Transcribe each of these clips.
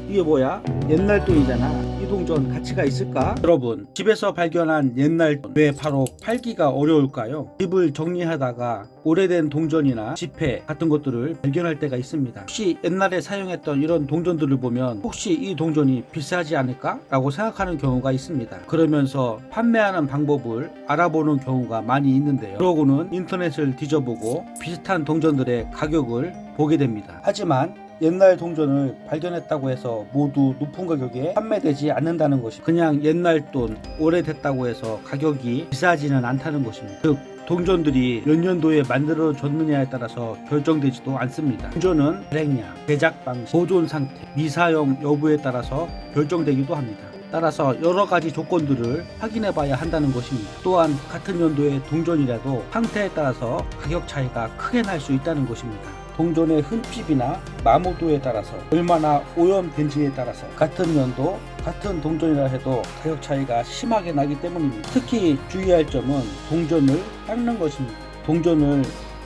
이게 뭐야? 옛날 돈이잖아. 이 동전 가치가 있을까? 여러분, 집에서 발견한 옛날 돈 왜 바로 팔기가 어려울까요? 집을 정리하다가 오래된 동전이나 지폐 같은 것들을 발견할 때가 있습니다. 혹시 옛날에 사용했던 이런 동전들을 보면 혹시 이 동전이 비싸지 않을까? 라고 생각하는 경우가 있습니다. 그러면서 판매하는 방법을 알아보는 경우가 많이 있는데요. 그러고는 인터넷을 뒤져보고 비슷한 동전들의 가격을 보게 됩니다. 하지만 옛날 동전을 발견했다고 해서 모두 높은 가격에 판매되지 않는다는 것입니다. 그냥 옛날 돈 오래됐다고 해서 가격이 비싸지는 않다는 것입니다. 즉 동전들이 몇 년도에 만들어졌느냐에 따라서 결정되지도 않습니다. 동전은 발행량, 제작 방식, 보존 상태, 미사용 여부에 따라서 결정되기도 합니다. 따라서 여러 가지 조건들을 확인해 봐야 한다는 것입니다. 또한 같은 연도의 동전이라도 상태에 따라서 가격 차이가 크게 날 수 있다는 것입니다. 동전의 흠집이나 마모도에 따라서 얼마나 오염된지에 따라서 같은 연도 같은 동전이라 해도 가격 차이가 심하게 나기 때문입니다. 특히 주의할 점은 동전을 닦는 것입니다. 동전을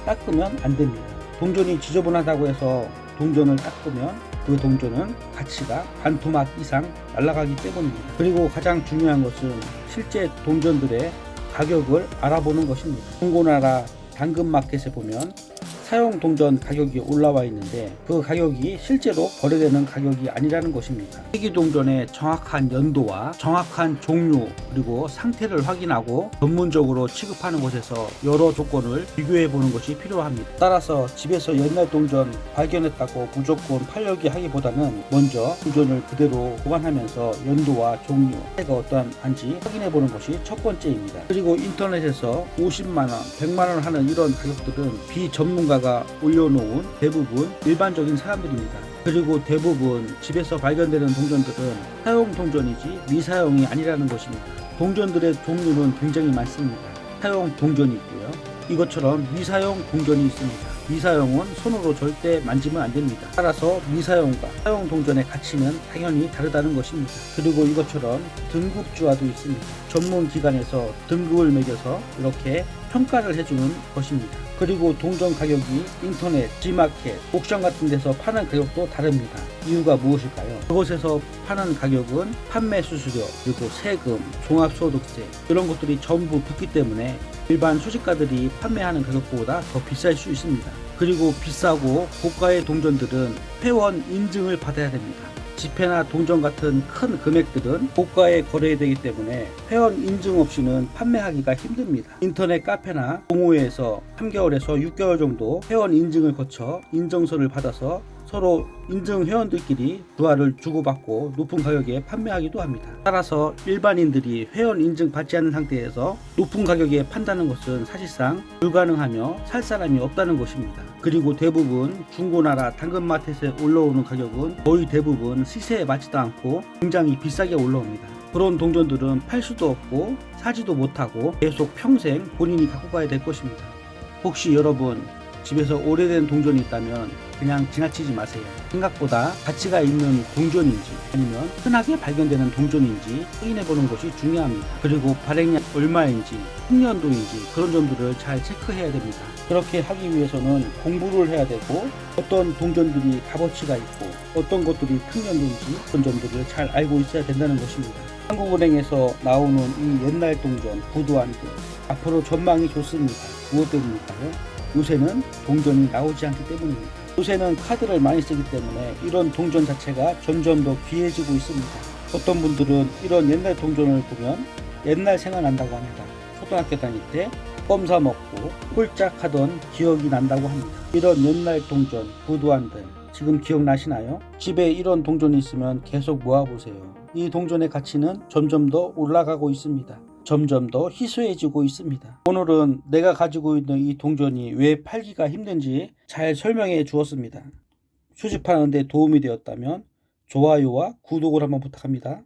닦으면 안 됩니다. 동전이 지저분하다고 해서 동전을 닦으면 그 동전은 가치가 반토막 이상 날아가기 때문입니다. 그리고 가장 중요한 것은 실제 동전들의 가격을 알아보는 것입니다. 중고나라 당근마켓에 보면 사용 동전 가격이 올라와 있는데 그 가격이 실제로 거래되는 가격이 아니라는 것입니다. 희귀 동전의 정확한 연도와 정확한 종류 그리고 상태를 확인하고 전문적으로 취급하는 곳에서 여러 조건을 비교해 보는 것이 필요합니다. 따라서 집에서 옛날 동전 발견했다고 무조건 팔려기 하기보다는 먼저 동전을 그대로 보관하면서 연도와 종류, 상태가 어떠한지 확인해 보는 것이 첫 번째입니다. 그리고 인터넷에서 50만원, 100만원 하는 이런 가격들은 비전문가가 올려놓은 대부분 일반적인 사람들입니다. 그리고 대부분 집에서 발견되는 동전들은 사용 동전이지 미사용이 아니라는 것입니다. 동전들의 종류는 굉장히 많습니다. 사용 동전이 있고요. 이것처럼 미사용 동전이 있습니다. 미사용은 손으로 절대 만지면 안 됩니다. 따라서 미사용과 사용 동전의 가치는 당연히 다르다는 것입니다. 그리고 이것처럼 등급주화도 있습니다. 전문 기관에서 등급을 매겨서 이렇게 평가를 해주는 것입니다. 그리고 동전 가격이 인터넷, G마켓, 옥션 같은 데서 파는 가격도 다릅니다. 이유가 무엇일까요? 그곳에서 파는 가격은 판매 수수료, 그리고 세금, 종합소득세 이런 것들이 전부 붙기 때문에 일반 수집가들이 판매하는 가격보다 더 비쌀 수 있습니다. 그리고 비싸고 고가의 동전들은 회원 인증을 받아야 됩니다. 지폐나 동전 같은 큰 금액들은 고가에 거래되기 때문에 회원 인증 없이는 판매하기가 힘듭니다. 인터넷 카페나 동호회에서 3개월에서 6개월 정도 회원 인증을 거쳐 인증서를 받아서 서로 인증 회원들끼리 주화를 주고받고 높은 가격에 판매하기도 합니다. 따라서 일반인들이 회원 인증 받지 않는 상태에서 높은 가격에 판다는 것은 사실상 불가능하며 살 사람이 없다는 것입니다. 그리고 대부분 중고나라 당근마켓에 올라오는 가격은 거의 대부분 시세에 맞지도 않고 굉장히 비싸게 올라옵니다. 그런 동전들은 팔 수도 없고 사지도 못하고 계속 평생 본인이 갖고 가야 될 것입니다. 혹시 여러분 집에서 오래된 동전이 있다면 그냥 지나치지 마세요. 생각보다 가치가 있는 동전인지 아니면 흔하게 발견되는 동전인지 확인해 보는 것이 중요합니다. 그리고 발행량 얼마인지 흑년도인지 그런 점들을 잘 체크해야 됩니다. 그렇게 하기 위해서는 공부를 해야 되고 어떤 동전들이 값어치가 있고 어떤 것들이 흑년도인지 그런 점들을 잘 알고 있어야 된다는 것입니다. 한국은행에서 나오는 이 옛날 동전, 부도한 돈 앞으로 전망이 좋습니다. 무엇 때문일까요? 요새는 동전이 나오지 않기 때문입니다. 요새는 카드를 많이 쓰기 때문에 이런 동전 자체가 점점 더 귀해지고 있습니다. 어떤 분들은 이런 옛날 동전을 보면 옛날 생각난다고 합니다. 초등학교 다닐 때 껌 사 먹고 홀짝 하던 기억이 난다고 합니다. 이런 옛날 동전, 부도한들 지금 기억나시나요? 집에 이런 동전이 있으면 계속 모아보세요. 이 동전의 가치는 점점 더 올라가고 있습니다. 점점 더 희소해지고 있습니다. 오늘은 내가 가지고 있는 이 동전이 왜 팔기가 힘든지 잘 설명해 주었습니다. 수집하는 데 도움이 되었다면 좋아요와 구독을 한번 부탁합니다.